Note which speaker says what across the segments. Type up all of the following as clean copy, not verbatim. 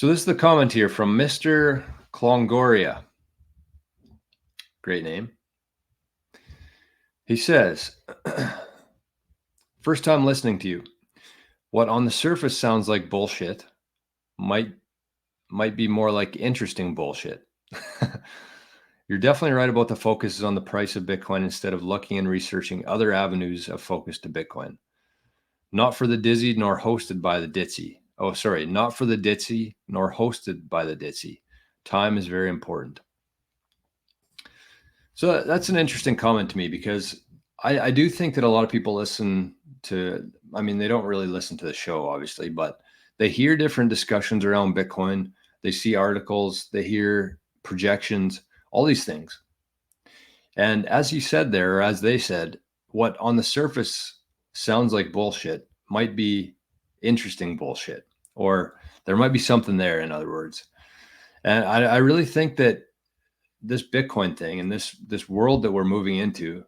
Speaker 1: So this is the comment here from Mr. Klongoria. Great name. He says, first time listening to you. What on the surface sounds like bullshit might be more like interesting bullshit. You're definitely right about the focus is on the price of Bitcoin instead of looking and researching other avenues of focus to Bitcoin. Not for the dizzy nor hosted by the ditzy. Oh, sorry, not for the ditzy nor hosted by the ditzy. Time is very important. So that's an interesting comment to me because I do think that a lot of people listen to, I mean, they don't really listen to the show, obviously, but they hear different discussions around Bitcoin. They see articles, they hear projections, all these things. And as you said there, or as they said, what on the surface sounds like bullshit might be interesting bullshit, or there might be something there, in other words. And I really think that this Bitcoin thing and this world that we're moving into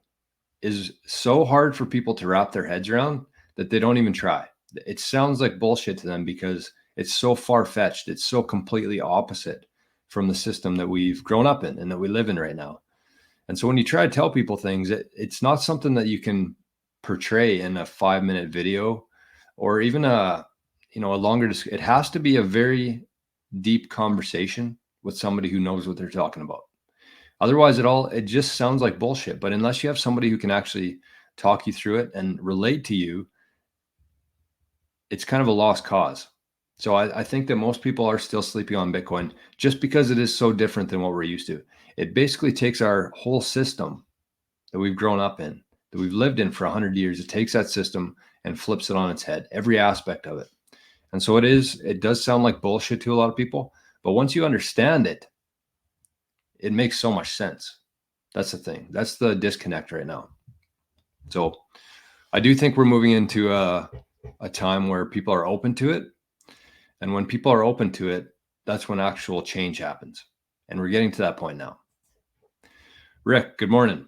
Speaker 1: is so hard for people to wrap their heads around that they don't even try. It sounds like bullshit to them because it's so far-fetched. It's so completely opposite from the system that we've grown up in and that we live in right now. And so when you try to tell people things, it's not something that you can portray in a 5-minute video or even a longer. It has to be a very deep conversation with somebody who knows what they're talking about. Otherwise, it just sounds like bullshit. But unless you have somebody who can actually talk you through it and relate to you, it's kind of a lost cause. So I think that most people are still sleeping on Bitcoin just because it is so different than what we're used to. It basically takes our whole system that we've grown up in, that we've lived in for 100 years. It takes that system and flips it on its head, every aspect of it. And so it does sound like bullshit to a lot of people. But once you understand it, it makes so much sense. That's the thing. That's the disconnect right now. So I do think we're moving into a time where people are open to it. And when people are open to it, that's when actual change happens. And we're getting to that point now. Rick, good morning.